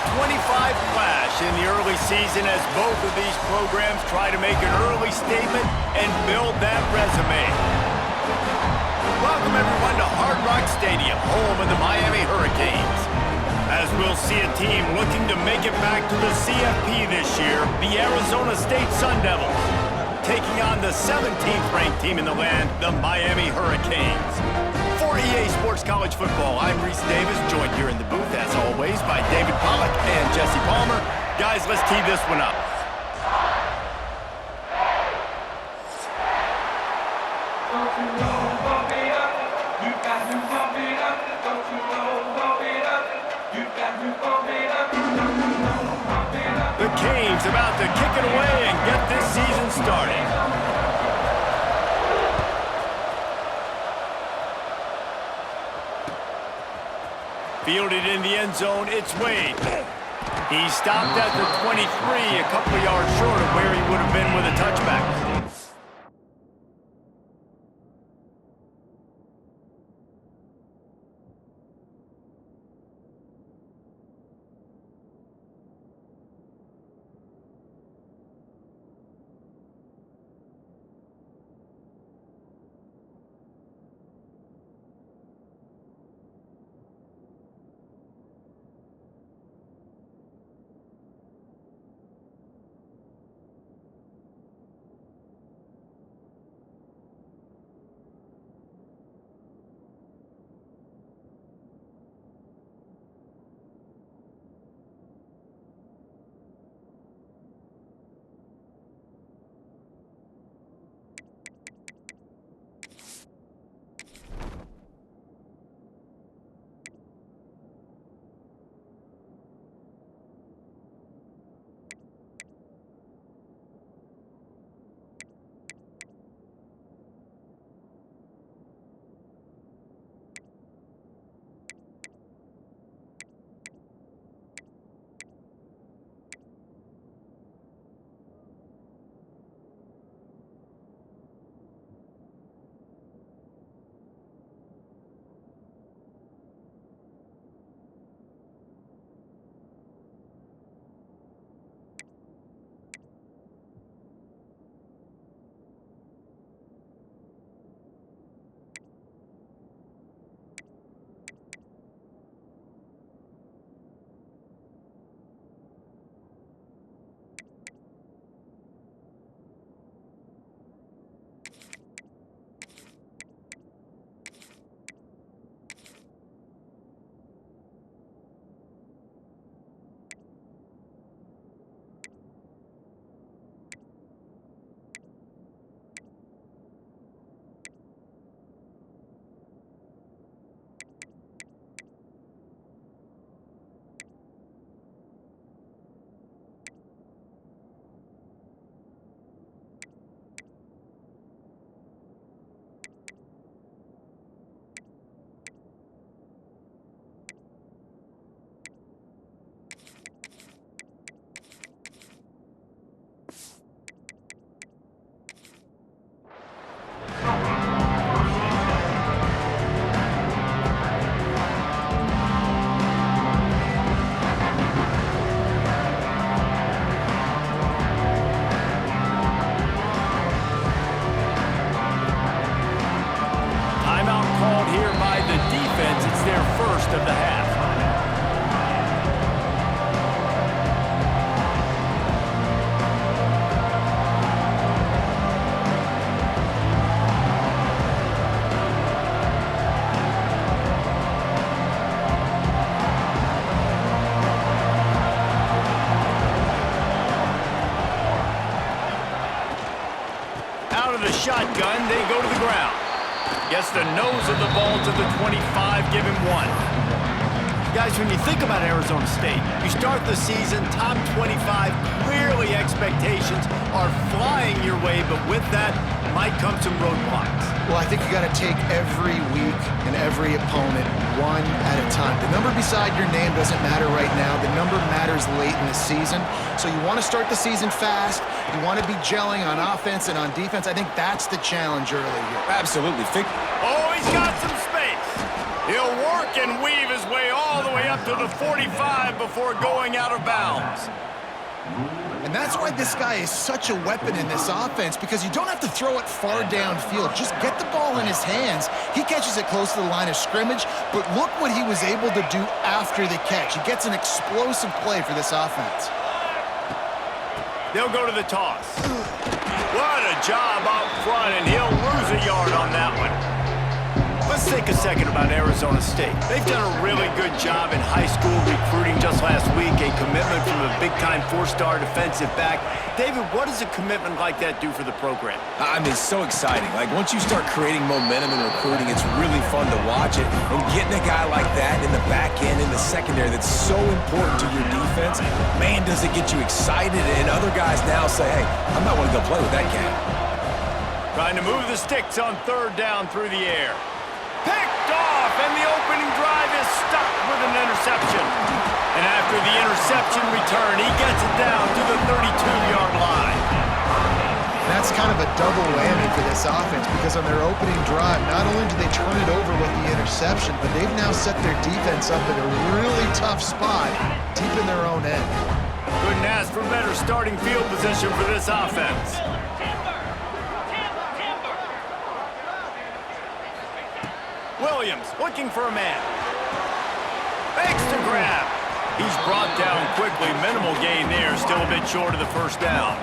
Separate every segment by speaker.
Speaker 1: top 25 clash in the early season as both of these programs try to make an early statement and build that resume. Welcome everyone to Hard Rock Stadium, home of the Miami Hurricanes. As we'll see a team looking to make it back to the CFP this year, the Arizona State Sun Devils, taking on the 17th ranked team in the land, the Miami Hurricanes. For EA Sports College Football, I'm Reese Davis, joined here in the booth, as always, by David Pollack and Jesse Palmer. Guys, let's tee this one up. The Canes about to kick it away and get this season started. Fielded in the end zone, it's Wade. He stopped at the 23, a couple of yards short of where he would have been with a touchback. Of the half. Out of the shotgun, they go to the ground. Gets the nose of the ball to the 25, give him one. Guys, when you think about Arizona State, you start the season top 25, clearly expectations are flying your way, but with that might come some roadblocks.
Speaker 2: Well, I think you got to take every week and every opponent one at a time. The number beside your name doesn't matter right now. The number matters late in the season. So you want to start the season fast. You want to be gelling on offense and on defense. I think that's the challenge early here.
Speaker 3: Absolutely.
Speaker 1: Oh, he's got some space. He'll work and weave his way all the way way up to the 45 before going out of bounds.
Speaker 2: And that's why this guy is such a weapon in this offense, because you don't have to throw it far downfield. Just get the ball in his hands. He catches it close to the line of scrimmage, but look what he was able to do after the catch. He gets an explosive play for this offense.
Speaker 1: They'll go to the toss. What a job up front, and he'll lose a yard on that one. Let's take a second about Arizona State. They've done a really good job in high school recruiting. Just last week, a commitment from a big-time four-star defensive back. David, what does a commitment like that do for the program?
Speaker 3: I mean, it's so exciting. Like, once you start creating momentum in recruiting, it's really fun to watch it. And getting a guy like that in the back end, in the secondary, that's so important to your defense, man, does it get you excited. And other guys now say, hey, I might want to go play with that guy.
Speaker 1: Trying to move the sticks on third down through the air. Picked off, and the opening drive is stopped with an interception. And after the interception return, he gets it down to the 32-yard line.
Speaker 2: That's kind of a double whammy for this offense, because on their opening drive, not only do they turn it over with the interception, but they've now set their defense up in a really tough spot deep in their own end.
Speaker 1: Couldn't ask for better starting field position for this offense. Williams looking for a man. Fakes to grab. He's brought down quickly. Minimal gain there. Still a bit short of the first down.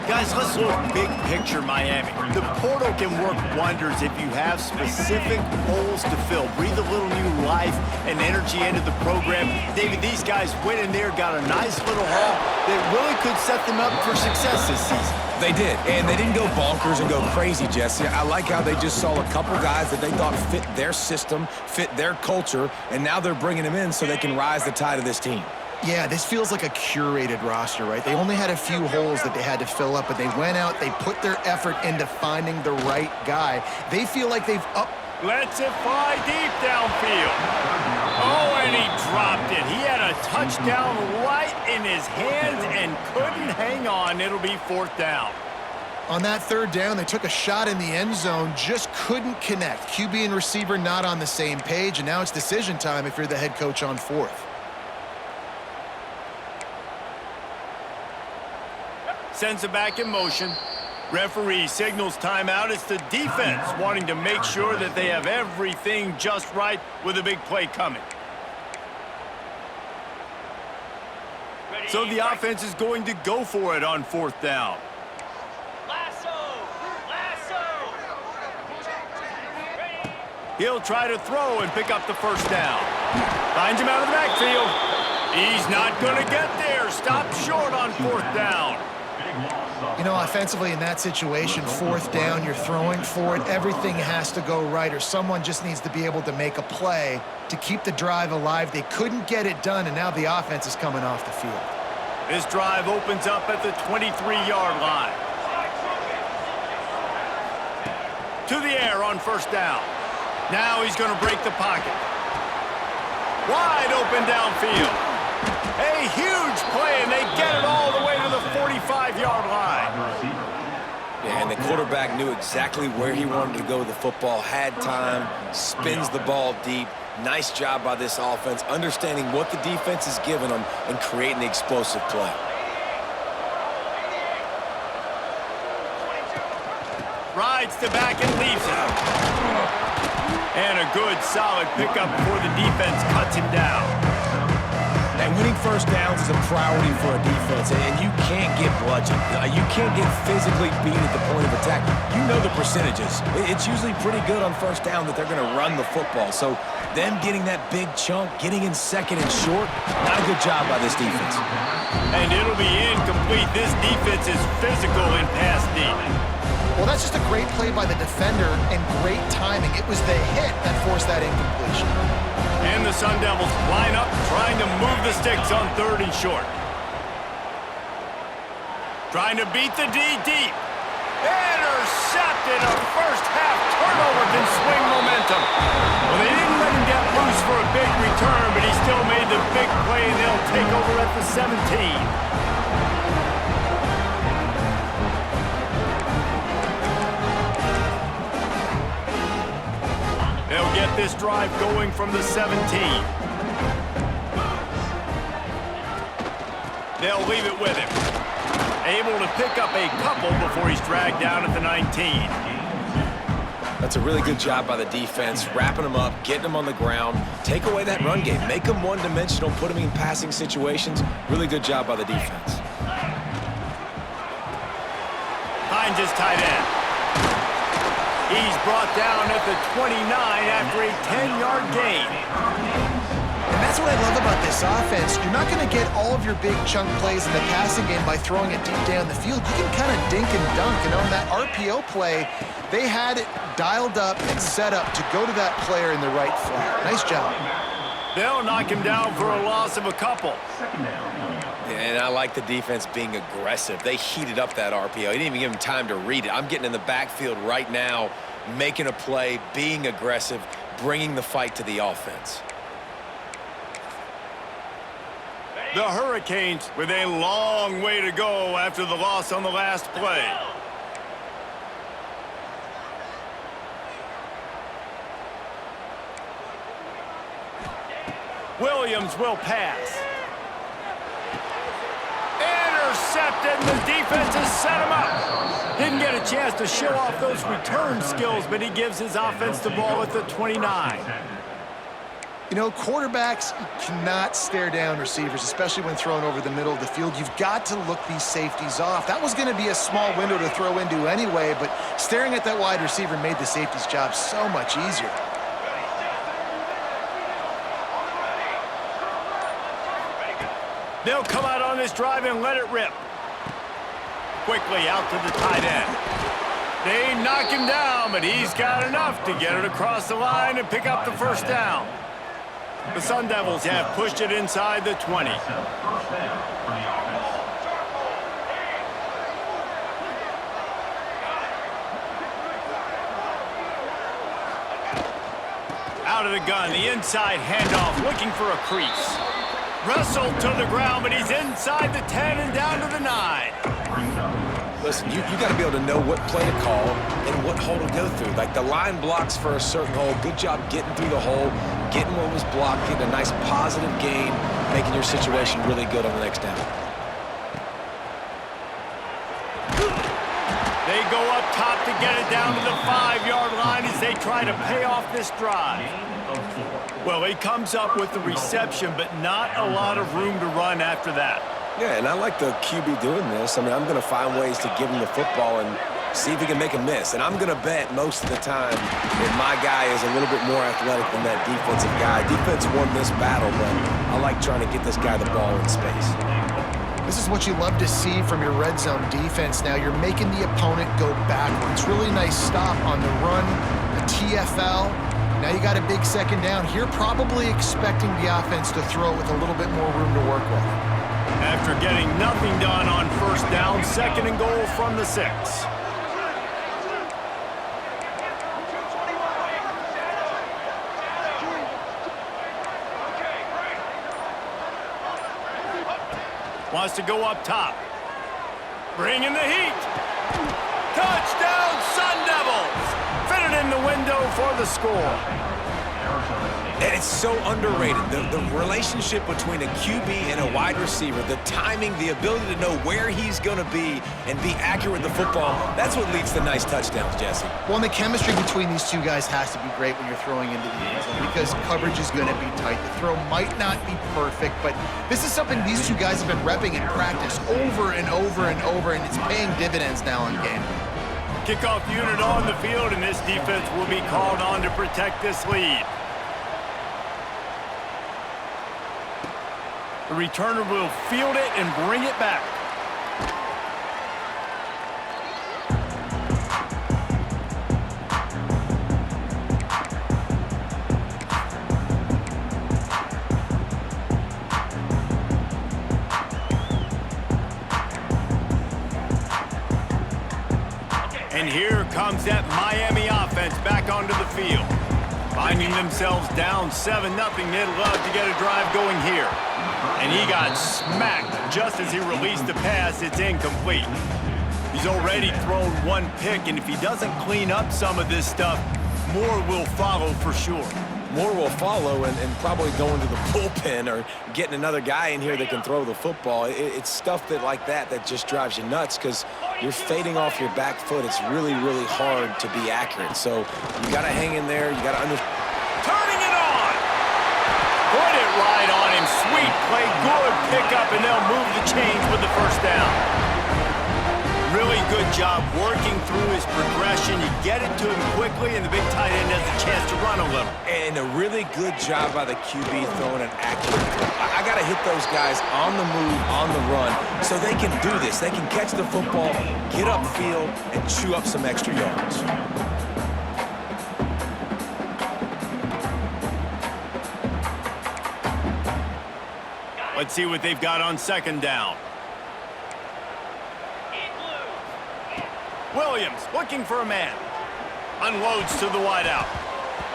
Speaker 1: Guys, let's look big picture Miami. The portal can work wonders if you have specific holes to fill. Breathe a little new life and energy into the program. David, these guys went in there, got a nice little haul that really could set them up for success this season.
Speaker 3: They did, and they didn't go bonkers and go crazy, Jesse. I like how they just saw a couple guys that they thought fit their system, fit their culture, and now they're bringing them in so they can rise the tide of this team.
Speaker 2: Yeah, this feels like a curated roster, right? They only had a few holes that they had to fill up, but they went out, they put their effort into finding the right guy. They feel like they've
Speaker 1: Lets it fly deep downfield. Oh, and he dropped it. He had a touchdown right in his hands and couldn't hang on. It'll be fourth down.
Speaker 2: On that third down, they took a shot in the end zone, just couldn't connect. QB and receiver not on the same page, and now it's decision time if you're the head coach on fourth.
Speaker 1: Sends it back in motion. Referee signals timeout. It's the defense wanting to make sure that they have everything just right with a big play coming. So the offense is going to go for it on fourth down. He'll try to throw and pick up the first down. Finds him out of the backfield. He's not going to get there. Stopped short on fourth down.
Speaker 2: You know, offensively in that situation, fourth down, you're throwing for it. Everything has to go right, or someone just needs to be able to make a play to keep the drive alive. They couldn't get it done, and now the offense is coming off the field.
Speaker 1: This drive opens up at the 23-yard line. To the air on first down. Now he's going to break the pocket. Wide open downfield. A huge play, and they get it all the way to the 45-yard line.
Speaker 3: Yeah, and the quarterback knew exactly where he wanted to go with the football, had time, spins the ball deep. Nice job by this offense, understanding what the defense is giving them and creating the explosive play.
Speaker 1: Rides the back and leaves it. And a good, solid pickup before the defense cuts him down.
Speaker 3: And winning first downs is a priority for a defense, and you can't get bludgeoned. You can't get physically beat at the point of attack. You know the percentages. It's usually pretty good on first down that they're going to run the football. So them getting that big chunk, getting in second and short, not a good job by this defense.
Speaker 1: And it'll be incomplete. This defense is physical in pass deep.
Speaker 2: Well, that's just a great play by the defender and great timing. It was the hit that forced that incompletion.
Speaker 1: And the Sun Devils line up, trying to move the sticks on third and short. Trying to beat the D deep. Intercepted. A first-half turnover can swing momentum. Well, they didn't let him get loose for a big return, but he still made the big play, and they'll take over at the 17. They'll get this drive going from the 17. They'll leave it with him. Able to pick up a couple before he's dragged down at the 19.
Speaker 3: That's a really good job by the defense, wrapping them up, getting them on the ground, take away that run game, make them one-dimensional, put them in passing situations. Really good job by the defense.
Speaker 1: Finds his tight end. He's brought down at the 29 after a 10-yard gain.
Speaker 2: And that's what I love about this offense. You're not going to get all of your big chunk plays in the passing game by throwing it deep down the field. You can kind of dink and dunk. And on that RPO play, they had it dialed up and set up to go to that player in the right flat. Nice job.
Speaker 1: They'll knock him down for a loss of a couple.
Speaker 3: And I like the defense being aggressive. They heated up that RPO. He didn't even give him time to read it. I'm getting in the backfield right now, making a play, being aggressive, bringing the fight to the offense.
Speaker 1: The Hurricanes with a long way to go after the loss on the last play. Williams will pass. Intercepted, and the defense has set him up. Didn't get a chance to show off those return skills, but he gives his offense the ball at the 29.
Speaker 2: You know, quarterbacks cannot stare down receivers, especially when thrown over the middle of the field. You've got to look these safeties off. That was going to be a small window to throw into anyway, but staring at that wide receiver made the safety's job so much easier.
Speaker 1: They'll come out on this drive and let it rip. Quickly out to the tight end. They knock him down, but he's got enough to get it across the line and pick up the first down. The Sun Devils have pushed it inside the 20. Out of the gun, the inside handoff, looking for a crease. Wrestled to the ground, but he's inside the 10 and down to the 9.
Speaker 3: Listen, you got to be able to know what play to call and what hole to go through. Like the line blocks for a certain hole. Good job getting through the hole, getting what was blocked, getting a nice positive gain, making your situation really good on the next down.
Speaker 1: They go up top to get it down to the 5-yard line as they try to pay off this drive. Well, he comes up with the reception, but not a lot of room to run after that.
Speaker 3: Yeah, and I like the QB doing this. I mean, I'm going to find ways to give him the football and see if he can make a miss. And I'm going to bet most of the time that my guy is a little bit more athletic than that defensive guy. Defense won this battle, but I like trying to get this guy the ball in space.
Speaker 2: This is what you love to see from your red zone defense now. You're making the opponent go backwards. Really nice stop on the run, the TFL. Now you got a big second down here, probably expecting the offense to throw it with a little bit more room to work with.
Speaker 1: After getting nothing done on first down, second and goal from the 6. Wants to go up top. Bring in the heat. Touchdown, Sun Devils! Fitted in the window for the score.
Speaker 3: And it's so underrated. The relationship between a QB and a wide receiver, the timing, the ability to know where he's going to be and be accurate with the football, that's what leads to nice touchdowns, Jesse.
Speaker 2: Well, and the chemistry between these two guys has to be great when you're throwing into the end zone because coverage is going to be tight. The throw might not be perfect, but this is something these two guys have been repping in practice over and over and over, and it's paying dividends now in game.
Speaker 1: Kickoff unit on the field, and this defense will be called on to protect this lead. The returner will field it and bring it back. And here comes that Miami offense back onto the field. Finding themselves down 7-0, they'd love to get a drive going here. And he got smacked just as he released the pass. It's incomplete. He's already thrown one pick, and if he doesn't clean up some of this stuff, more will follow for sure.
Speaker 3: more will follow, and probably going to the bullpen or getting another guy in here that can throw the football. It's stuff like that just drives you nuts because you're fading off your back foot. It's really, really hard to be accurate. So you got to hang in there. You got to understand.
Speaker 1: Turning it on. Put it right on him. Sweet play. Good pickup, and they'll move the chains with the first down. Really good job working through his progression. You get it to him quickly, and the big tight end has a chance to run a little.
Speaker 3: And a really good job by the QB throwing an accurate throw. I got to hit those guys on the move, on the run, so they can do this. They can catch the football, get upfield, and chew up some extra yards.
Speaker 1: Let's see what they've got on second down. Williams looking for a man. Unloads to the wideout.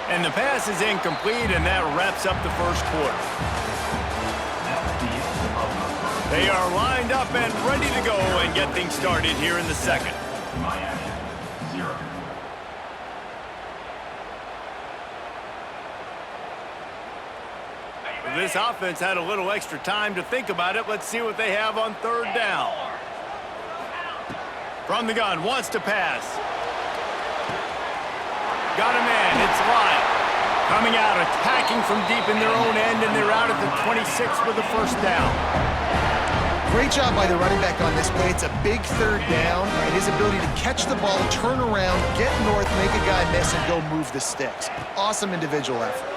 Speaker 1: And the pass is incomplete, and that wraps up the first quarter. They are lined up and ready to go and get things started here in the second. This offense had a little extra time to think about it. Let's see what they have on third down. From the gun, wants to pass. Got a man, it's Lyle. Coming out, attacking from deep in their own end, and they're out at the 26 with the first down.
Speaker 2: Great job by the running back on this play. It's a big third down, and his ability to catch the ball, turn around, get north, make a guy miss, and go move the sticks. Awesome individual effort.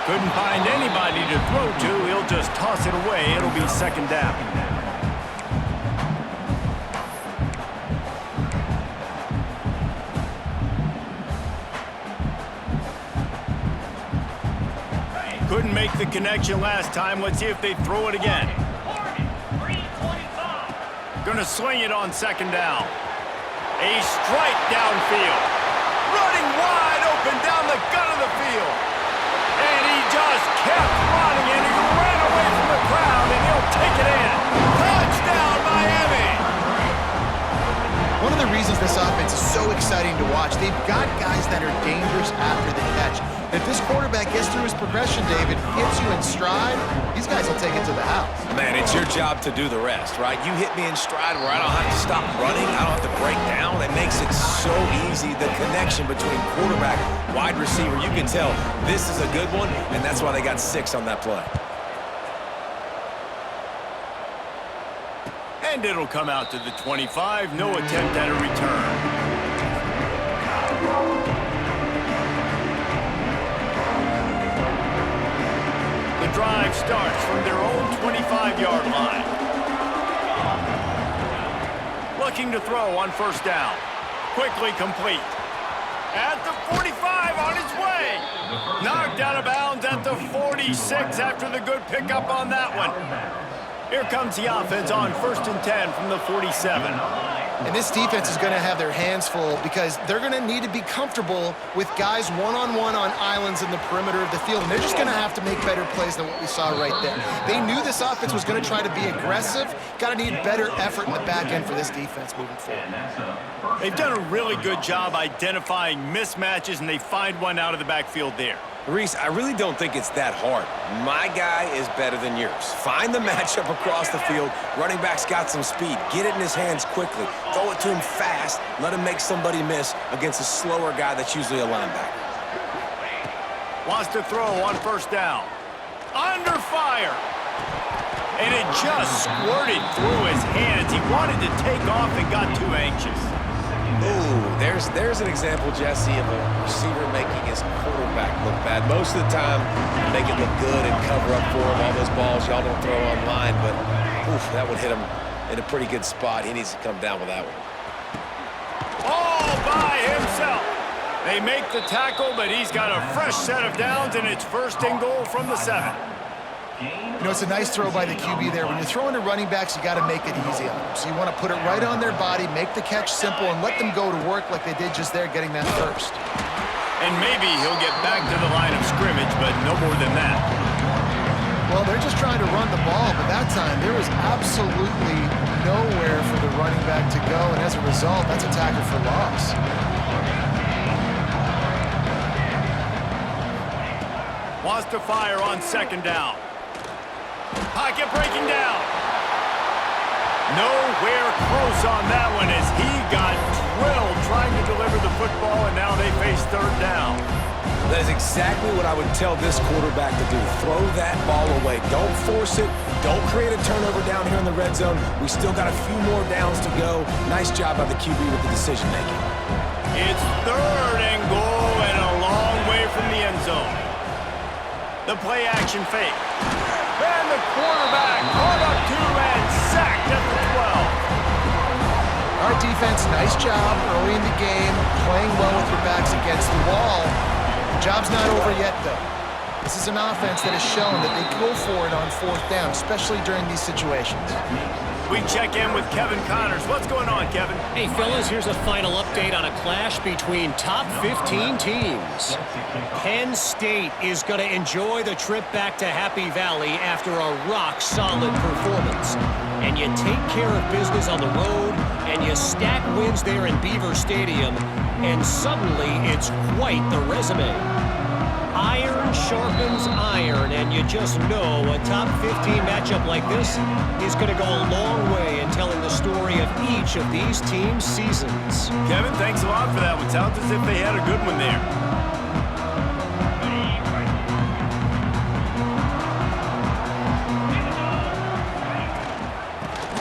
Speaker 1: Couldn't find anybody to throw to. He'll just toss it away. It'll be second down. Couldn't make the connection last time. Let's see if they throw it again. Gonna swing it on second down. A strike downfield. Running wide open down the gut of the field. And he just kept running, and he ran away from the crowd, and he'll take it in. Touchdown, Miami!
Speaker 2: One of the reasons this offense is so exciting to watch, they've got guys that are dangerous after the catch. If this quarterback gets through his progression, David, hits you in stride, these guys will take it to the house.
Speaker 3: Man, it's your job to do the rest, right? You hit me in stride where I don't have to stop running. I don't have to break down. It makes it so easy. The connection between quarterback, wide receiver, you can tell this is a good one, and that's why they got 6 on that play.
Speaker 1: And it'll come out to the 25. No attempt at a return. The drive starts from their own 25-yard line. Looking to throw on first down. Quickly complete. At the 45, on his way. Knocked out of bounds at the 46 after the good pickup on that one. Here comes the offense on 1st and 10 from the 47.
Speaker 2: And this defense is going to have their hands full because they're going to need to be comfortable with guys one-on-one on islands in the perimeter of the field. And they're just going to have to make better plays than what we saw right there. They knew this offense was going to try to be aggressive. Got to need better effort in the back end for this defense moving forward.
Speaker 1: They've done a really good job identifying mismatches, and they find one out of the backfield there.
Speaker 3: Reese, I really don't think it's that hard. My guy is better than yours. Find the matchup across the field. Running back's got some speed. Get it in his hands quickly. Throw it to him fast. Let him make somebody miss against a slower guy that's usually a linebacker.
Speaker 1: Wants to throw on first down. Under fire. And it just squirted through his hands. He wanted to take off and got too anxious.
Speaker 3: Ooh, there's an example, Jesse, of a receiver making his quarterback look bad. Most of the time, make it look good and cover up for him. All those balls y'all don't throw online, but oof, that would hit him in a pretty good spot. He needs to come down with that one.
Speaker 1: All by himself. They make the tackle, but he's got a fresh set of downs, and it's 1st and goal from the 7.
Speaker 2: You know, it's a nice throw by the QB there. When you're throwing to running backs, you got to make it easy on them. So you want to put it right on their body, make the catch simple, and let them go to work like they did just there, getting that first.
Speaker 1: And maybe he'll get back to the line of scrimmage, but no more than that.
Speaker 2: Well, they're just trying to run the ball, but that time there was absolutely nowhere for the running back to go, and as a result, that's a tackle for loss.
Speaker 1: wants to fire on second down. Pocket breaking down. Nowhere close on that one as he got drilled trying to deliver the football, and now they face third down.
Speaker 3: That is exactly what I would tell this quarterback to do. Throw that ball away. Don't force it. Don't create a turnover down here in the red zone. We still got a few more downs to go. Nice job by the QB with the decision-making.
Speaker 1: It's third and goal and a long way from the end zone. The play-action fake. And the quarterback caught up to and sacked at the 12.
Speaker 2: All right, defense, nice job early in the game, playing well with your backs against the wall. The job's not over yet, though. This is an offense that has shown that they go for it on fourth down, especially during these situations.
Speaker 1: We check in with Kevin Connors. What's going on, Kevin?
Speaker 4: Hey, fellas, here's a final update on a clash between top 15 teams. Penn State is going to enjoy the trip back to Happy Valley after a rock-solid performance. And you take care of business on the road, and you stack wins there in Beaver Stadium, and suddenly it's quite the resume. Iron sharpens iron, and you just know a top 15 matchup like this is going to go a long way in telling the story of each of these teams' seasons.
Speaker 1: Kevin, thanks a lot for that one. Sounds as if they had a good one there.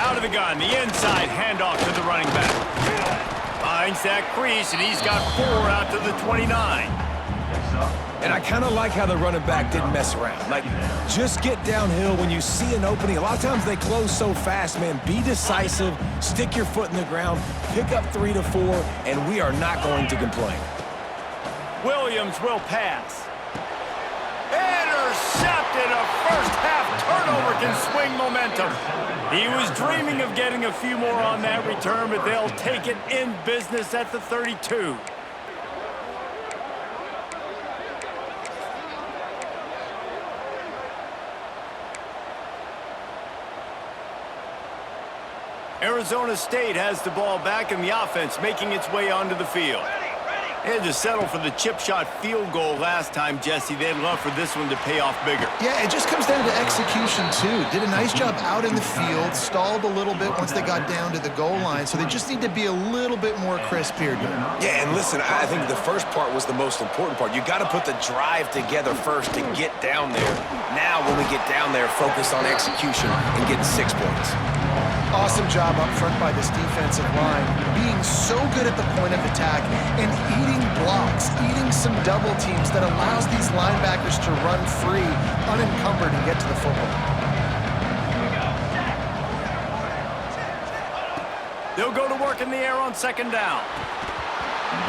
Speaker 1: Out of the gun, the inside handoff to the running back. Finds that crease, and he's got 4 out to the 29.
Speaker 3: And I kind of like how the running back didn't mess around. Like, just get downhill when you see an opening. A lot of times they close so fast, man. Be decisive, stick your foot in the ground, pick up 3 to 4, and we are not going to complain.
Speaker 1: Williams will pass. Intercepted. A first-half turnover can swing momentum. He was dreaming of getting a few more on that return, but they'll take it in business at the 32. Arizona State has the ball back in the offense, making its way onto the field. They had to settle for the chip shot field goal last time, Jesse. They'd love for this one to pay off bigger.
Speaker 2: Yeah, it just comes down to execution, too. Did a nice job out in the field, stalled a little bit once they got down to the goal line, so they just need to be a little bit more crisp here, dude.
Speaker 3: Yeah, and listen, I think the first part was the most important part. You got to put the drive together first to get down there. Now, when we get down there, focus on execution and getting 6 points.
Speaker 2: Awesome job up front by this defensive line, being so good at the point of attack and eating blocks, eating some double teams that allows these linebackers to run free, unencumbered, and get to the football.
Speaker 1: They'll go to work in the air on second down.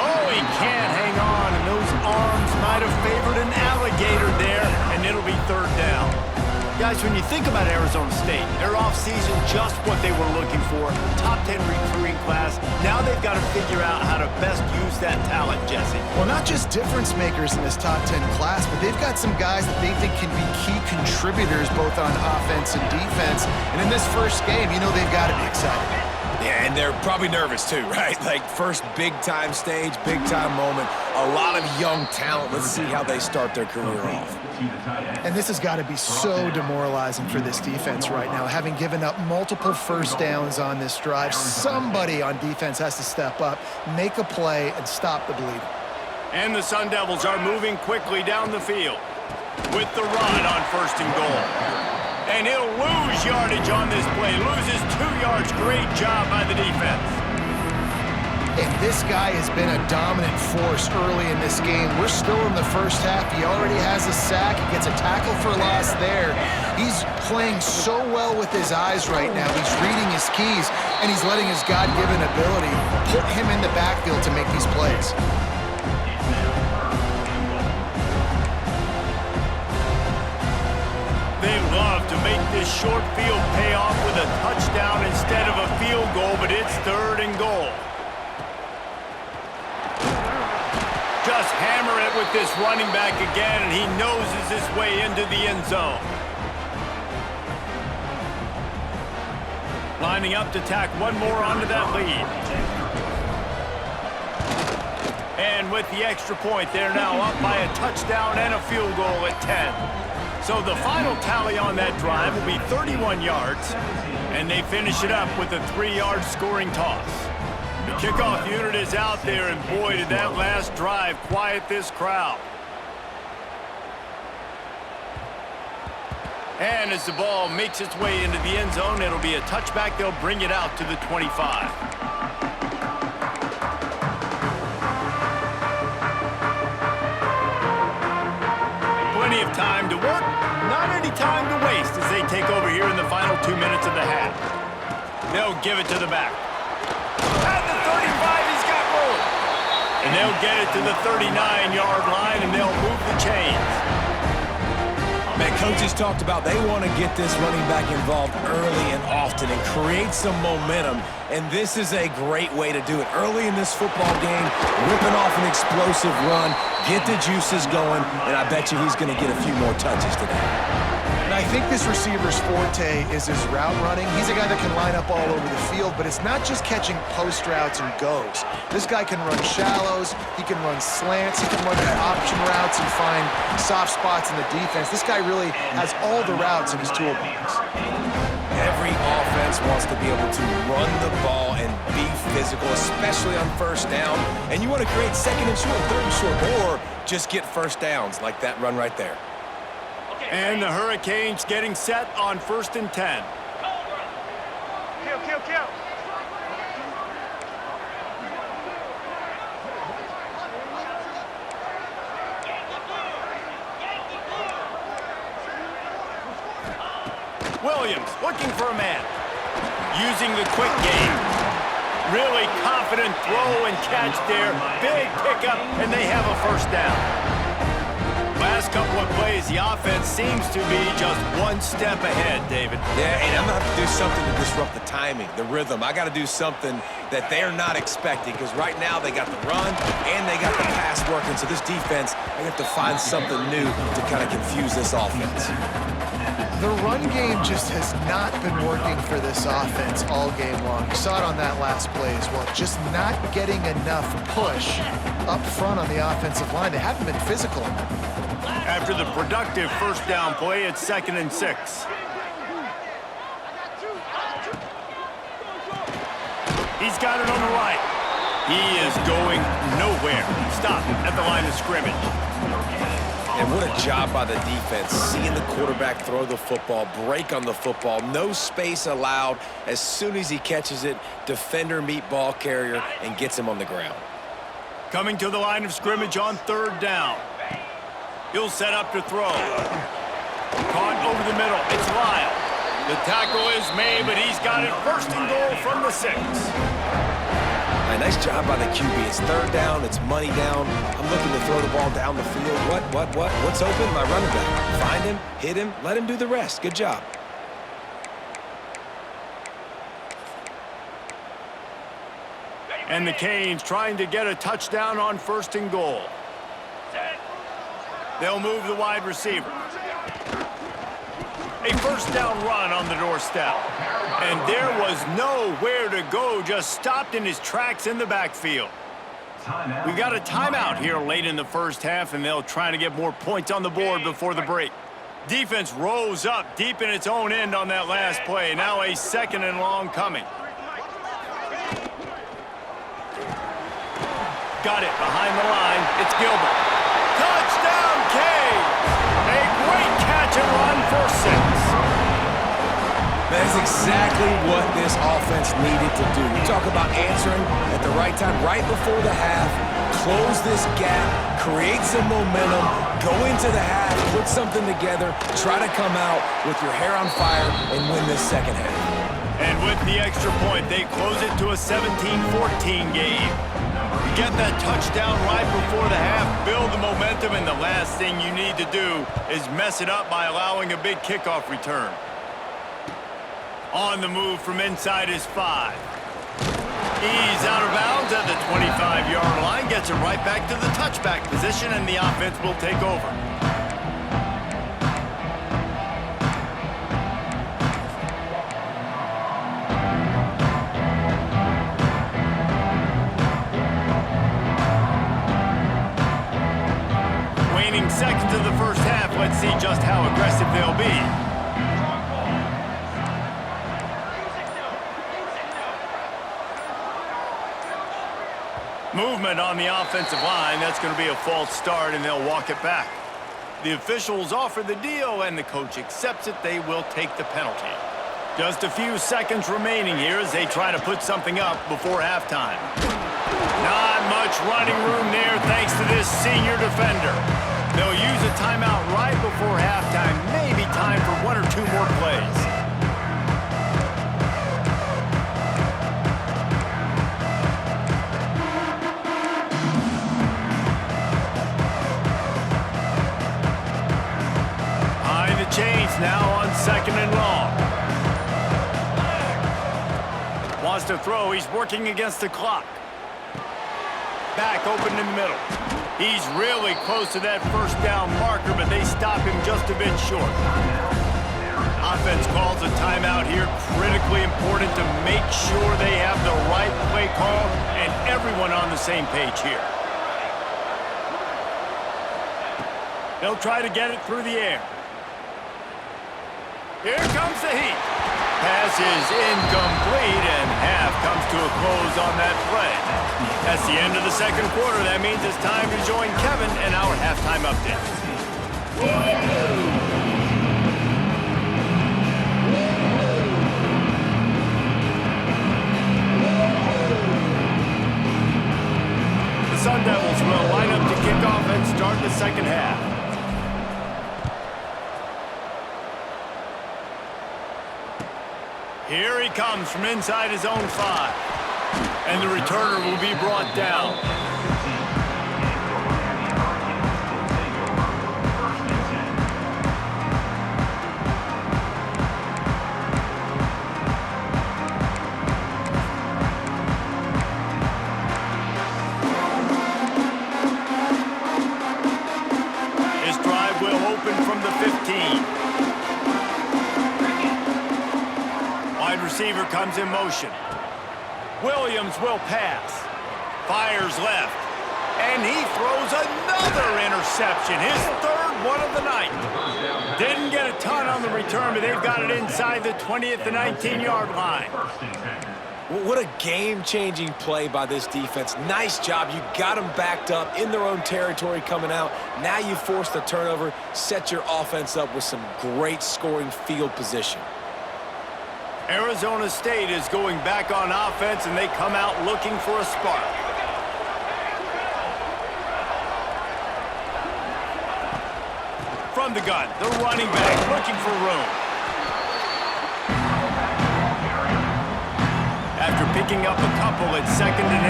Speaker 1: Oh, he can't hang on, and those arms might have favored an alligator there, and it'll be third down. Guys, when you think about Arizona State, their offseason just what they were looking for, top 10 recruiting class. Now they've got to figure out how to best use that talent, Jesse.
Speaker 2: Well, not just difference makers in this top 10 class, but they've got some guys that they think can be key contributors both on offense and defense. And in this first game, you know they've got to be excited.
Speaker 3: Yeah, and they're probably nervous too, right? Like, first big-time stage, big-time moment. A lot of young talent. Let's see how they start their career off.
Speaker 2: And this has got to be so demoralizing for this defense right now. Having given up multiple first downs on this drive, somebody on defense has to step up, make a play, and stop the bleeding.
Speaker 1: And the Sun Devils are moving quickly down the field with the run on first and goal. And he'll lose yardage on this play. Loses 2 yards. Great job by the defense.
Speaker 2: And this guy has been a dominant force early in this game. We're still in the first half. He already has a sack. He gets a tackle for loss there. He's playing so well with his eyes right now. He's reading his keys, and he's letting his God-given ability put him in the backfield to make these plays.
Speaker 1: They love to make this short field pay off with a touchdown instead of a field goal, but it's third and goal. Just hammer it with this running back again, and he noses his way into the end zone. Lining up to tack one more onto that lead. And with the extra point, they're now up by a touchdown and a field goal at 10. So the final tally on that drive will be 31 yards, and they finish it up with a 3-yard scoring toss. The kickoff unit is out there, and boy, did that last drive quiet this crowd. And as the ball makes its way into the end zone, it'll be a touchback. They'll bring it out to the 25. Plenty of time to work, not any time to waste as they take over here in the final 2 minutes of the half. They'll give it to the back. At the 35, he's got room. And they'll get it to the 39-yard line, and they'll move the chains.
Speaker 3: Man, coaches talked about they want to get this running back involved early and often and create some momentum, and this is a great way to do it. Early in this football game, ripping off an explosive run, get the juices going, and I bet you he's going to get a few more touches today.
Speaker 2: And I think this receiver's forte is his route running. He's a guy that can line up all over the field, but it's not just catching post routes and goes. This guy can run shallows, he can run slants, he can run option routes and find soft spots in the defense. This guy really has all the routes in his toolbox.
Speaker 3: Every offense wants to be able to run the ball and be physical, especially on first down. And you want to create second and short, third and short, or just get first downs like that run right there.
Speaker 1: And the Hurricanes getting set on 1st and 10.
Speaker 5: Kill.
Speaker 1: Williams looking for a man. Using the quick game. Really confident throw and catch there. Big pickup, and they have a first down. Last couple of plays, the offense seems to be just one step ahead, David.
Speaker 3: Yeah, and I'm going to have to do something to disrupt the timing, the rhythm. I got to do something that they're not expecting, because right now they got the run and they got the pass working. So this defense, they have to find something new to kind of confuse this offense.
Speaker 2: The run game just has not been working for this offense all game long. You saw it on that last play as well. Just not getting enough push up front on the offensive line. They haven't been physical enough.
Speaker 1: After the productive first down play, it's 2nd and 6. He's got it on the right. He is going nowhere. Stop at the line of scrimmage.
Speaker 3: And what a job by the defense, seeing the quarterback throw the football, break on the football, no space allowed. As soon as he catches it, defender meet ball carrier and gets him on the ground.
Speaker 1: Coming to the line of scrimmage on 3rd down. He'll set up to throw. Caught over the middle. It's Lyle. The tackle is made, but he's got it 1st and goal from the 6.
Speaker 3: A nice job by the QB. It's 3rd down. It's money down. I'm looking to throw the ball down the field. What? What's open? My running back. Find him, hit him, let him do the rest. Good job.
Speaker 1: And the Canes trying to get a touchdown on 1st and goal. They'll move the wide receiver. A first down run on the doorstep. And there was nowhere to go, just stopped in his tracks in the backfield. We got a timeout here late in the first half, and they'll try to get more points on the board before the break. Defense rose up deep in its own end on that last play. Now a 2nd and long coming. Got it behind the line. It's Gilbert. Touchdown, Canes! A great catch and run for 6.
Speaker 3: That is exactly what this offense needed to do. You talk about answering at the right time, right before the half, close this gap, create some momentum, go into the half, put something together, try to come out with your hair on fire and win this second half.
Speaker 1: And with the extra point, they close it to a 17-14 game. You get that touchdown right before the half, build the momentum, and the last thing you need to do is mess it up by allowing a big kickoff return. On the move from inside his 5. He's out of bounds at the 25-yard line, gets it right back to the touchback position, and the offense will take over. seconds of the first half. Let's see just how aggressive they'll be. Movement on the offensive line. That's going to be a false start, and they'll walk it back. The officials offer the deal, and the coach accepts it. They will take the penalty. Just a few seconds remaining here as they try to put something up before halftime. Not much running room there thanks to this senior defender. They'll use a timeout right before halftime. Maybe time for one or two more plays. Chains now on 2nd and long. Wants to throw. He's working against the clock. Back open in the middle. He's really close to that first down marker, but they stop him just a bit short. Offense calls a timeout here. Critically important to make sure they have the right play call and everyone on the same page here. They'll try to get it through the air. Here comes the heat. Pass is incomplete, and half comes to a close on that play. That's the end of the second quarter. That means it's time to join Kevin and our halftime update. The Sun Devils will line up to kick off and start the second half. Here he comes from inside his own 5. And the returner will be brought down. His drive will open from the 15. Receiver comes in motion. Williams will pass. Fires left. And he throws another interception. His third one of the night. Didn't get a ton on the return, but they've got it inside the 20th to 19-yard line.
Speaker 3: What a game-changing play by this defense. Nice job. You got them backed up in their own territory coming out. Now you force the turnover, set your offense up with some great scoring field position.
Speaker 1: Arizona State is going back on offense, and they come out looking for a spark. From the gun, the running back looking for room. After picking up a couple, it's 2nd and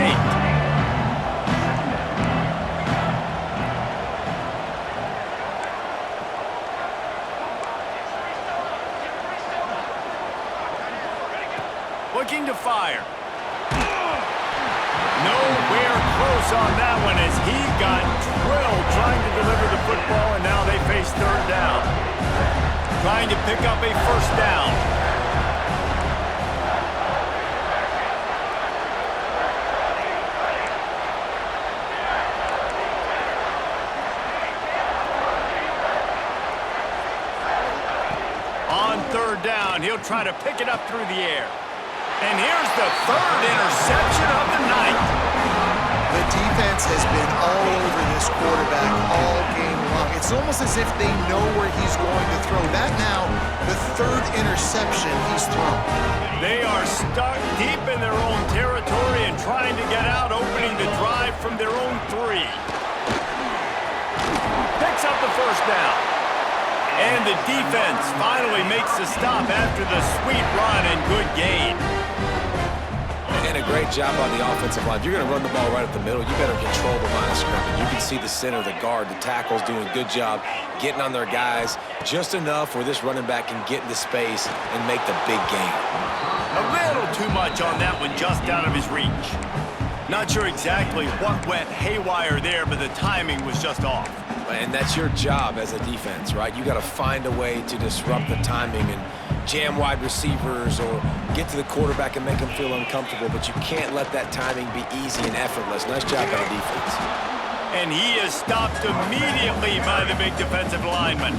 Speaker 1: 8. Looking to fire. Nowhere close on that one as he got drilled trying to deliver the football, and now they face 3rd down. Trying to pick up a first down. On 3rd down, he'll try to pick it up through the air. And here's the 3rd interception of the night.
Speaker 2: The defense has been all over this quarterback all game long. It's almost as if they know where he's going to throw. That now, the 3rd interception he's thrown.
Speaker 1: They are stuck deep in their own territory and trying to get out, opening the drive from their own 3. Picks up the first down. And the defense finally makes the stop after the sweet run and good gain.
Speaker 3: And a great job on the offensive line. If you're going to run the ball right up the middle, you better control the line of scrimmage. You can see the center, the guard, the tackles doing a good job getting on their guys just enough where this running back can get into space and make the big gain.
Speaker 1: A little too much on that one, just out of his reach. Not sure exactly what went haywire there, but the timing was just off.
Speaker 3: And that's your job as a defense, right? You got to find a way to disrupt the timing and jam wide receivers or get to the quarterback and make him feel uncomfortable, but you can't let that timing be easy and effortless. Nice job by the defense.
Speaker 1: And he is stopped immediately by the big defensive lineman.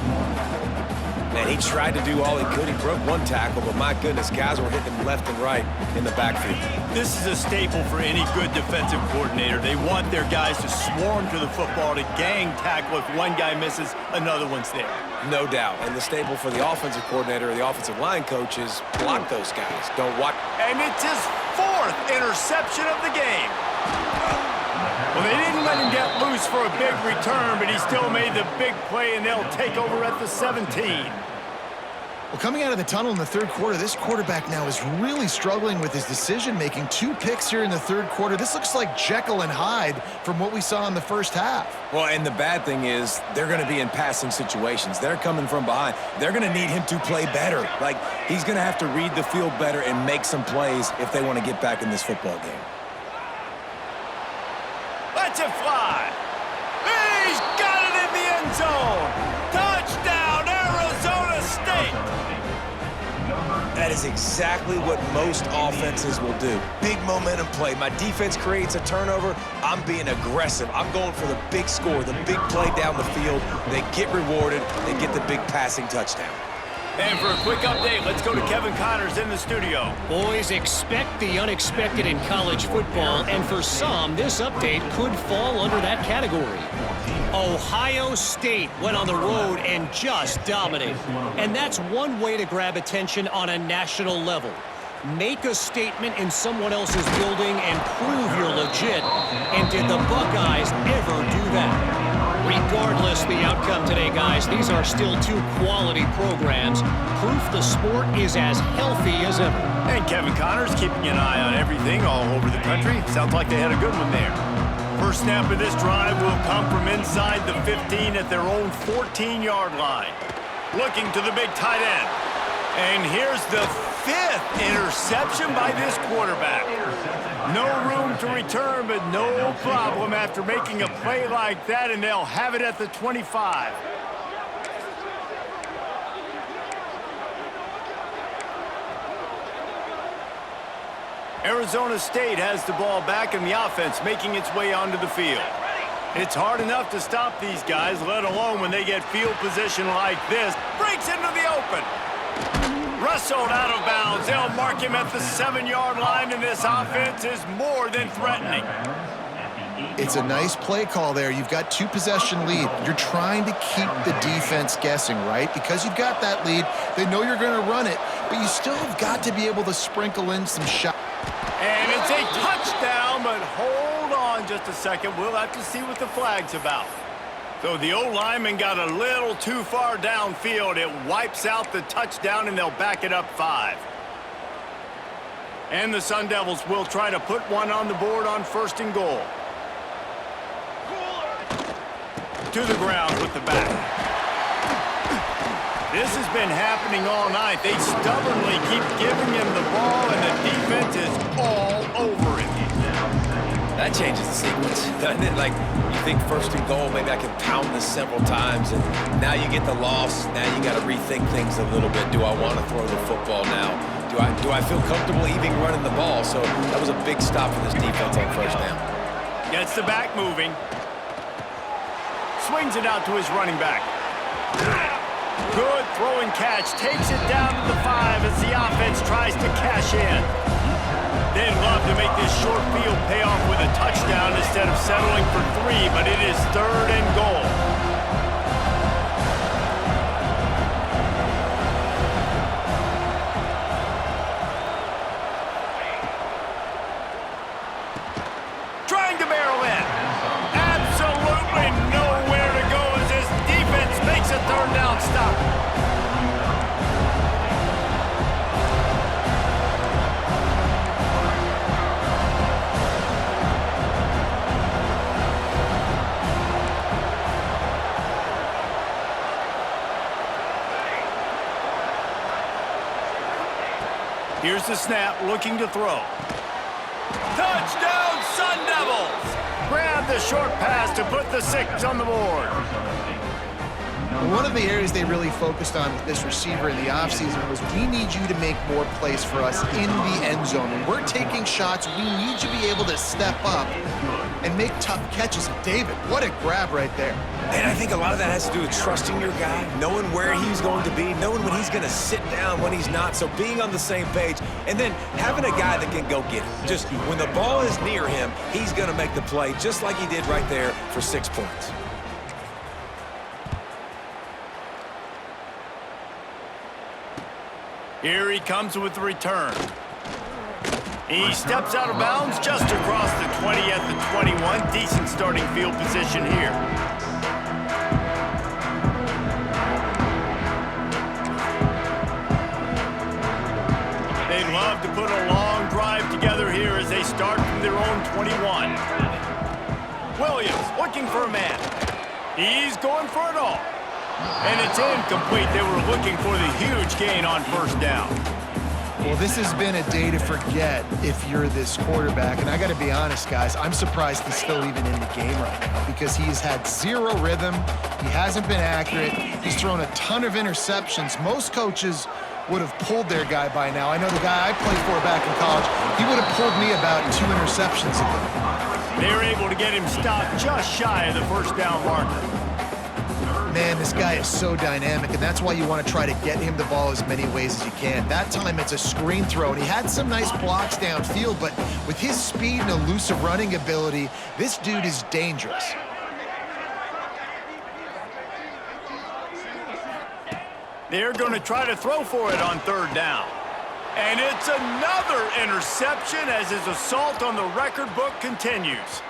Speaker 3: And he tried to do all he could. He broke one tackle, but my goodness, guys were hitting him left and right in the backfield.
Speaker 1: This is a staple for any good defensive coordinator. They want their guys to swarm to the football, to gang tackle. If one guy misses, another one's there.
Speaker 3: No doubt. And the staple for the offensive coordinator or the offensive line coach is block those guys. Don't watch.
Speaker 1: And it's his 4th interception of the game. Well, they didn't let him get loose for a big return, but he still made the big play, and they'll take over at the 17.
Speaker 2: Well, coming out of the tunnel in the third quarter, this quarterback now is really struggling with his decision-making. 2 picks here in the third quarter. This looks like Jekyll and Hyde from what we saw in the first half.
Speaker 3: Well, and the bad thing is they're going to be in passing situations. They're coming from behind. They're going to need him to play better. Like, he's going to have to read the field better and make some plays if they want to get back in this football game.
Speaker 1: Let's it fly. He's got it in the end zone. Touchdown, Arizona State.
Speaker 3: That is exactly what most offenses will do. Big momentum play. My defense creates a turnover. I'm being aggressive. I'm going for the big score, the big play down the field. They get rewarded. They get the big passing touchdown.
Speaker 1: And for a quick update, let's go to Kevin Connors in the studio.
Speaker 4: Boys, expect the unexpected in college football, and for some, this update could fall under that category. Ohio State went on the road and just dominated. And that's one way to grab attention on a national level. Make a statement in someone else's building and prove you're legit. And did the Buckeyes ever do that? Regardless the outcome today, guys, these are still 2 quality programs. Proof the sport is as healthy as ever.
Speaker 1: And Kevin Connors keeping an eye on everything all over the country. Sounds like they had a good one there. First snap of this drive will come from inside the 15 at their own 14-yard line. Looking to the big tight end. And here's the 5th interception by this quarterback. No room to return, but no problem after making a play like that, and they'll have it at the 25. Arizona State has the ball back, and the offense making its way onto the field. It's hard enough to stop these guys, let alone when they get field position like this. Breaks into the open. Wrestled out of bounds. They'll mark him at the 7-yard line, and this offense is more than threatening.
Speaker 2: It's a nice play call there. You've got 2-possession lead. You're trying to keep the defense guessing, right? Because you've got that lead, they know you're going to run it, but you still have got to be able to sprinkle in some shots.
Speaker 1: And it's a touchdown, but hold on just a second. We'll have to see what the flag's about. So the O-lineman got a little too far downfield. It wipes out the touchdown, and they'll back it up 5. And the Sun Devils will try to put one on the board on 1st and goal. To the ground with the back. This has been happening all night. They stubbornly keep giving him the ball, and the defense is all over it.
Speaker 3: That changes the sequence, doesn't it? Like, you think 1st and goal, maybe I can pound this several times, and now you get the loss. Now you got to rethink things a little bit. Do I want to throw the football now? Do I feel comfortable even running the ball? So that was a big stop for this defense on 1st down.
Speaker 1: Gets the back moving. Swings it out to his running back. Good throwing catch. Takes it down to the 5 as the offense tries to cash in. They'd love to make this short field pay off with a touchdown instead of settling for 3, but it is 3rd and goal. Trying to barrel in. Absolutely nowhere to go as this defense makes a 3rd down stop. Here's the snap, looking to throw. Touchdown, Sun Devils! Grab the short pass to put the 6 on the board.
Speaker 2: One of the areas they really focused on with this receiver in the offseason was we need you to make more plays for us in the end zone. When we're taking shots, we need you to be able to step up and make tough catches. And David, what a grab right there.
Speaker 3: And I think a lot of that has to do with trusting your guy, knowing where he's going to be, knowing when he's going to sit down, when he's not, so being on the same page, and then having a guy that can go get it. Just when the ball is near him, he's going to make the play, just like he did right there for 6 points.
Speaker 1: Here he comes with the return. He steps out of bounds just across the 20 at the 21. Decent starting field position here. They'd love to put a long drive together here as they start from their own 21. Williams looking for a man. He's going for it all. And it's incomplete. They were looking for the huge gain on first down.
Speaker 2: Well, this has been a day to forget if you're this quarterback. And I got to be honest, guys, I'm surprised he's still even in the game right now because he's had zero rhythm. He hasn't been accurate. He's thrown a ton of interceptions. Most coaches would have pulled their guy by now. I know the guy I played for back in college, he would have pulled me about 2 interceptions ago.
Speaker 1: They were able to get him stopped just shy of the first down marker.
Speaker 2: Man, this guy is so dynamic, and that's why you want to try to get him the ball as many ways as you can. That time it's a screen throw, and he had some nice blocks downfield, but with his speed and elusive running ability, this dude is dangerous.
Speaker 1: They're going to try to throw for it on third down. And it's another interception as his assault on the record book continues.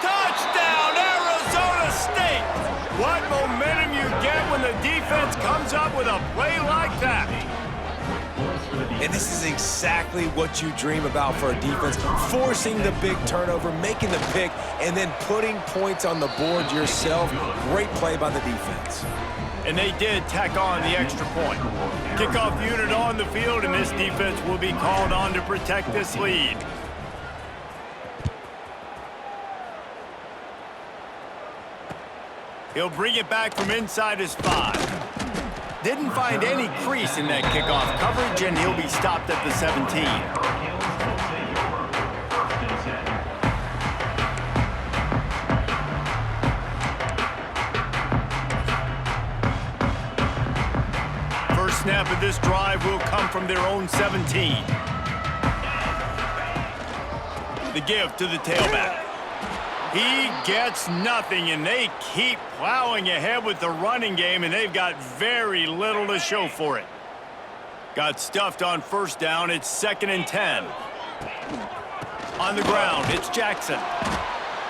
Speaker 1: Touchdown, Arizona State! What momentum you get when the defense comes up with a play like that.
Speaker 3: And this is exactly what you dream about for a defense. Forcing the big turnover, making the pick, and then putting points on the board yourself. Great play by the defense.
Speaker 1: And they did tack on the extra point. Kickoff unit on the field, and this defense will be called on to protect this lead. He'll bring it back from inside his 5. Didn't find any crease in that kickoff coverage, and he'll be stopped at the 17. First snap of this drive will come from their own 17. The give to the tailback. He gets nothing, and they keep plowing ahead with the running game, and they've got very little to show for it. Got stuffed on first down. It's 2nd and 10. On the ground, it's Jackson.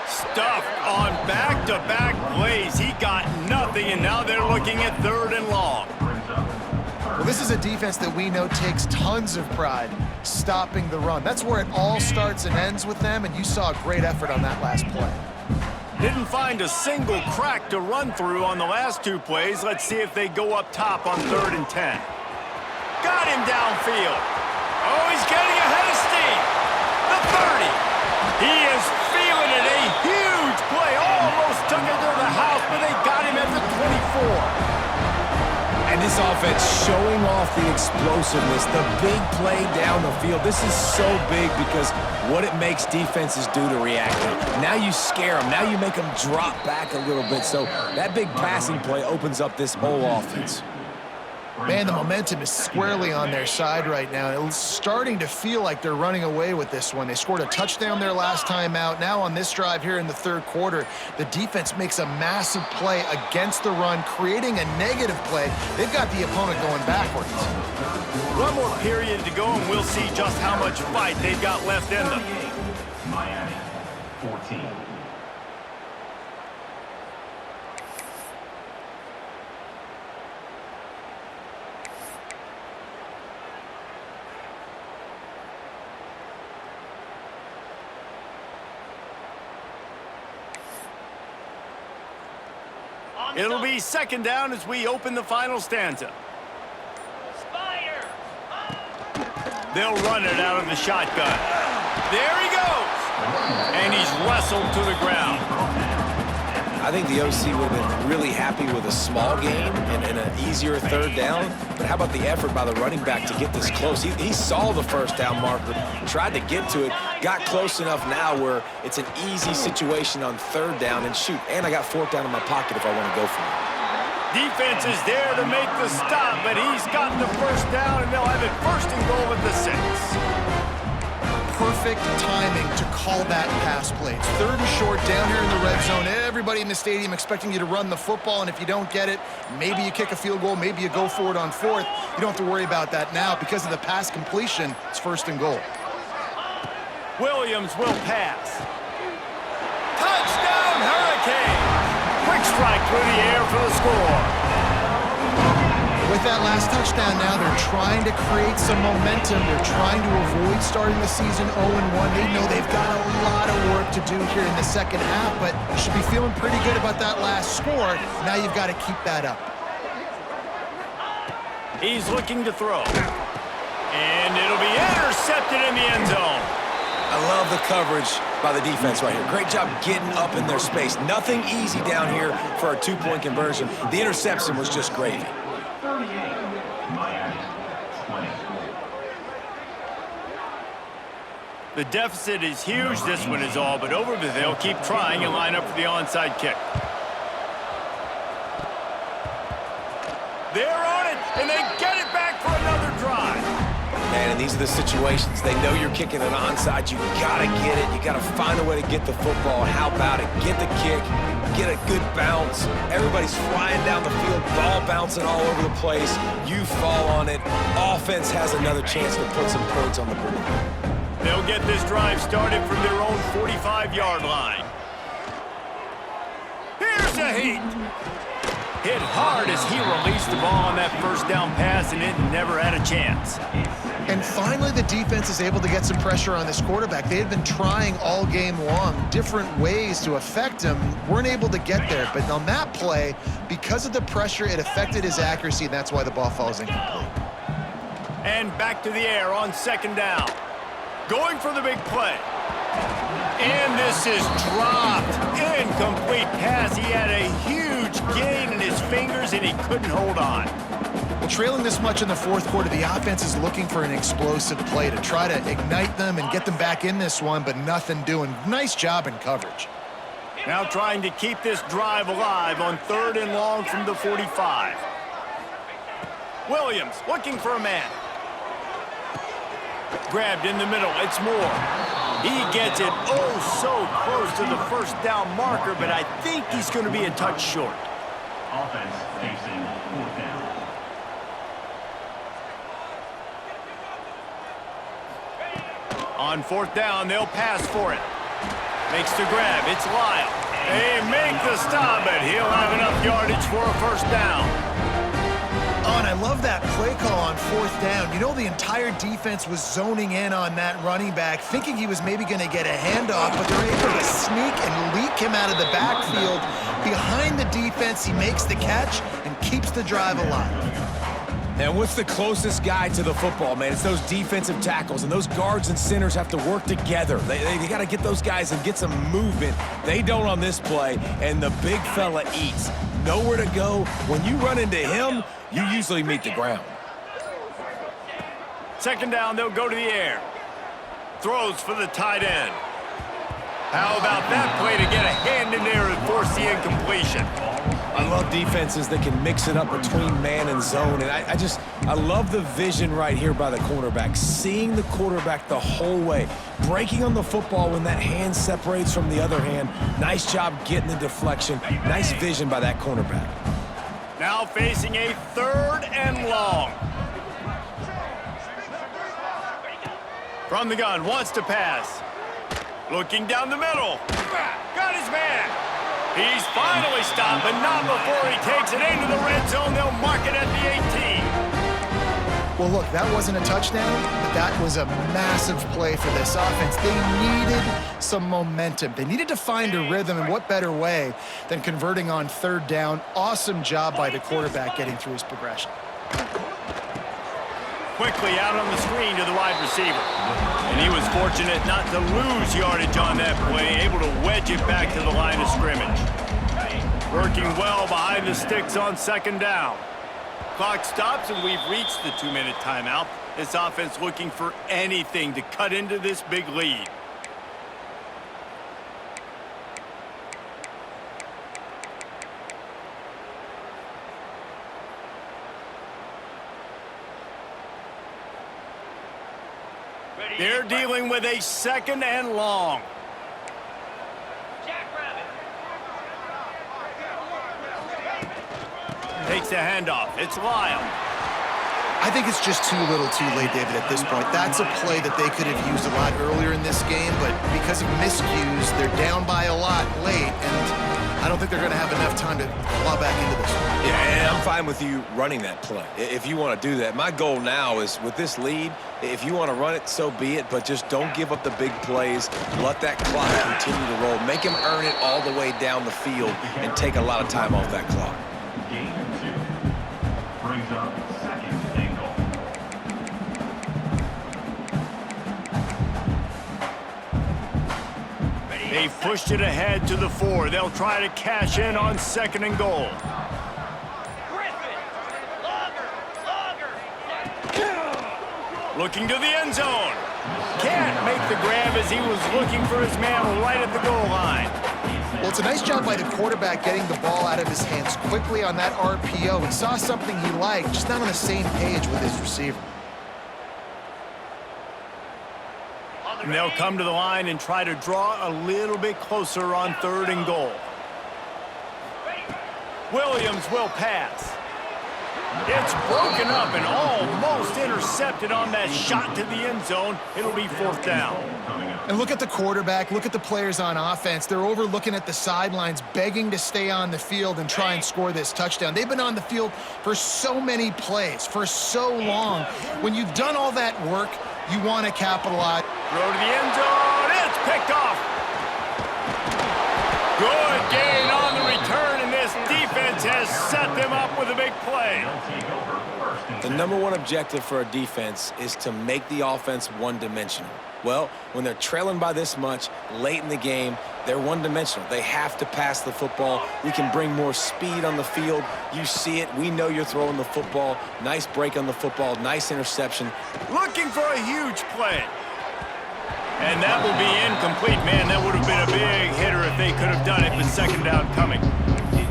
Speaker 1: Stuffed on back-to-back plays. He got nothing, and now they're looking at 3rd and long.
Speaker 2: Well, this is a defense that we know takes tons of pride stopping the run. That's where it all starts and ends with them, and you saw a great effort on that last play.
Speaker 1: Didn't find a single crack to run through on the last 2 plays. Let's see if they go up top on 3rd and 10. Got him downfield. Oh, he's getting ahead of steam. The 30. He is feeling it. A huge play. Almost took it to the house, but they got him at the 24.
Speaker 3: And this offense showing off the explosiveness, the big play down the field. This is so big because what it makes defenses do to react. Now you scare them. Now you make them drop back a little bit. So that big passing play opens up this whole offense.
Speaker 2: Man, the momentum is squarely on their side right now. It's starting to feel like they're running away with this one. They scored a touchdown their last time out. Now on this drive here in the 3rd quarter, the defense makes a massive play against the run, creating a negative play. They've got the opponent going backwards.
Speaker 1: One more period to go, and we'll see just how much fight they've got left in them.
Speaker 5: Miami, 14.
Speaker 1: It'll be 2nd down as we open the final stanza. They'll run it out of the shotgun. There he goes! And he's wrestled to the ground.
Speaker 3: I I think the OC would have been really happy with a small gain and an easier third down. But how about the effort by the running back to get this close? He saw the first down marker, tried to get to it, got close enough now where it's an easy situation on third down, and shoot, and I got fourth down in my pocket if I want to go for it.
Speaker 1: Defense is there to make the stop, but he's gotten the first down, and they'll have it first and goal at the 6.
Speaker 2: Perfect timing to call that pass play. It's third and short down here in the red zone. Everybody in the stadium expecting you to run the football, and if you don't get it, maybe you kick a field goal, maybe you go for it on fourth. You don't have to worry about that now. Because of the pass completion, it's first and goal.
Speaker 1: Williams will pass. Touchdown, Hurricanes! Quick strike through the air for the score.
Speaker 2: With that last touchdown now, they're trying to create some momentum. They're trying to avoid starting the season 0-1. They know they've got a lot of work to do here in the second half, but should be feeling pretty good about that last score. Now you've got to keep that up.
Speaker 1: He's looking to throw. And it'll be intercepted in the end zone.
Speaker 3: I love the coverage by the defense right here. Great job getting up in their space. Nothing easy down here for a 2-point conversion. The interception was just gravy.
Speaker 5: 38, Miami, 20.
Speaker 1: The deficit is huge. This one is all but over, but they'll keep trying and line up for the onside kick. They're on it, and they get it back for another drive.
Speaker 3: Man, and these are the situations. They know you're kicking an onside. You got to get it. You got to find a way to get the football. How about it? Get the kick. Get a good bounce. Everybody's flying down the field. Ball bouncing all over the place. You fall on it. Offense has another chance to put some points on the board.
Speaker 1: They'll get this drive started from their own 45-yard line. Here's a heat. Hit hard as he released the ball on that first down pass, and it never had a chance.
Speaker 2: And finally, the defense is able to get some pressure on this quarterback. They had been trying all game long different ways to affect him, weren't able to get there. But on that play, because of the pressure, it affected his accuracy, and that's why the ball falls incomplete.
Speaker 1: And back to the air on second down. Going for the big play. And this is dropped. Incomplete pass. He had a huge gain in his fingers, and he couldn't hold on.
Speaker 2: Well, trailing this much in the fourth quarter, the offense is looking for an explosive play to try to ignite them and get them back in this one, but nothing doing. Nice job in coverage.
Speaker 1: Now trying to keep this drive alive on third and long from the 45. Williams looking for a man. Grabbed in the middle. It's Moore. He gets it so close to the first down marker, but I think he's going to be a touch short.
Speaker 5: Offense facing fourth down.
Speaker 1: On fourth down, they'll pass for it. Makes the grab. It's Lyle. They make the stop, but he'll have enough yardage for a first down.
Speaker 2: Oh, and I love that play call on fourth down. You know, the entire defense was zoning in on that running back, thinking he was maybe going to get a handoff, but they're able to sneak and leak him out of the backfield. Behind the defense, he makes the catch and keeps the drive alive.
Speaker 3: And what's the closest guy to the football, man? It's those defensive tackles, and those guards and centers have to work together. They got to get those guys and get some movement. They don't on this play, and the big fella eats. Nowhere to go. When you run into him, you usually meet the ground.
Speaker 1: Second down, they'll go to the air. Throws for the tight end. How about that play to get a hand in there and force the incompletion?
Speaker 3: I love defenses that can mix it up between man and zone, and I love the vision right here by the cornerback, seeing the quarterback the whole way, breaking on the football when that hand separates from the other hand. Nice job getting the deflection. Nice vision by that cornerback.
Speaker 1: Now facing a third and long. From the gun, wants to pass. Looking down the middle. Got his man. He's finally stopped, but not before he takes it into the red zone. They'll mark it at the 18.
Speaker 2: Well, look, that wasn't a touchdown, but that was a massive play for this offense. They needed some momentum. They needed to find a rhythm, and what better way than converting on third down. Awesome job by the quarterback getting through his progression.
Speaker 1: Quickly out on the screen to the wide receiver. And he was fortunate not to lose yardage on that play, able to wedge it back to the line of scrimmage. Working well behind the sticks on second down. Clock stops and we've reached the 2-minute timeout. This offense looking for anything to cut into this big lead. They're dealing with a second and long. Takes the handoff. It's Lyle.
Speaker 2: I think it's just too little too late, David, at this point. That's a play that they could have used a lot earlier in this game, but because of miscues, they're down by a lot late, and I don't think they're going to have enough time to claw back into this.
Speaker 3: Yeah, and I'm fine with you running that play if you want to do that. My goal now is with this lead, if you want to run it, so be it, but just don't give up the big plays. Let that clock continue to roll. Make him earn it all the way down the field and take a lot of time off that clock.
Speaker 5: Gain 2. Brings up second and goal.
Speaker 1: They've pushed it ahead to the 4. They'll try to cash in on second and goal. Looking to the end zone. Can't make the grab as he was looking for his man right at the goal line.
Speaker 2: Well, it's a nice job by the quarterback getting the ball out of his hands quickly on that RPO. He saw something he liked, just not on the same page with his receiver.
Speaker 1: And they'll come to the line and try to draw a little bit closer on third and goal. Williams will pass. It's broken up and almost intercepted on that shot to the end zone. It'll be fourth down.
Speaker 2: And look at the quarterback, look at the players on offense. They're over looking at the sidelines, begging to stay on the field and try and score this touchdown. They've been on the field for so many plays, for so long. When you've done all that work, you want to capitalize.
Speaker 1: Throw to the end zone. It's picked off. Good gain on the return, and this defense has set them up with a big play.
Speaker 3: The number one objective for a defense is to make the offense one-dimensional. Well, when they're trailing by this much late in the game, they're one-dimensional. They have to pass the football. We can bring more speed on the field. You see it. We know you're throwing the football. Nice break on the football. Nice interception.
Speaker 1: Looking for a huge play. And that will be incomplete, man. That would have been a big hitter if they could have done it with second down coming.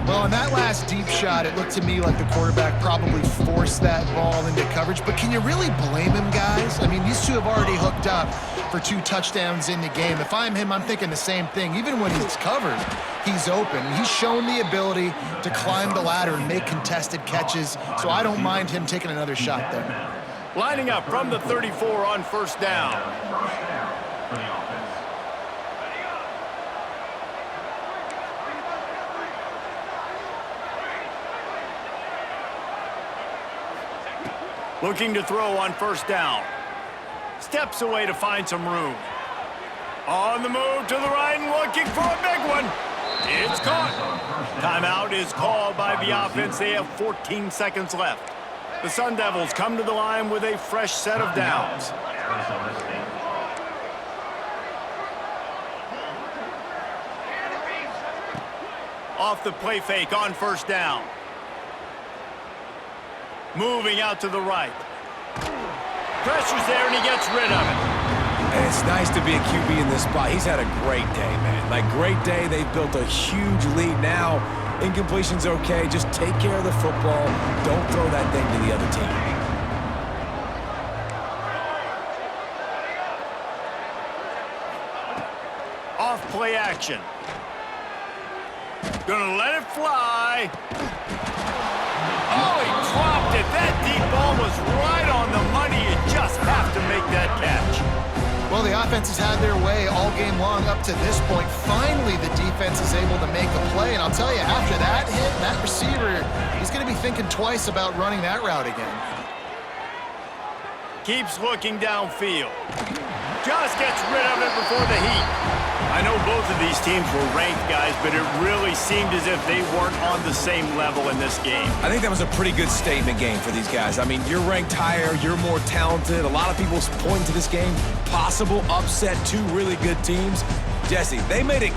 Speaker 2: Well, in that last deep shot, it looked to me like the quarterback probably forced that ball into coverage. But can you really blame him, guys? I mean, these two have already hooked up for 2 touchdowns in the game. If I'm him, I'm thinking the same thing. Even when he's covered, he's open. He's shown the ability to climb the ladder and make contested catches, so I don't mind him taking another shot there.
Speaker 1: Lining up from the 34 on first down.
Speaker 5: For the offense.
Speaker 1: Looking to throw on first down. Steps away to find some room. On the move to the right and looking for a big one. It's caught. Timeout is called by the offense. They have 14 seconds left. The Sun Devils come to the line with a fresh set of downs.
Speaker 5: Arizona State.
Speaker 1: Off the play fake on first down. Moving out to the right. Pressure's there and he gets rid of it.
Speaker 3: And it's nice to be a QB in this spot. He's had a great day, man. Like, great day. They've built a huge lead now. Incompletion's okay. Just take care of the football. Don't throw that thing to the other team.
Speaker 1: Off play action. Gonna let it fly. Oh, he dropped it. That deep ball was right on the money. You just have to make that catch.
Speaker 2: Well, the offense has had their way all game long up to this point. Finally, the defense is able to make a play. And I'll tell you, after that hit, that receiver, he's going to be thinking twice about running that route again.
Speaker 1: Keeps looking downfield. Just gets rid of it before the heat. I know both of these teams were ranked, guys, but it really seemed as if they weren't on the same level in this game.
Speaker 3: I think that was a pretty good statement game for these guys. I mean, you're ranked higher, you're more talented. A lot of people point to this game, possible upset, 2 really good teams. Jesse, they made it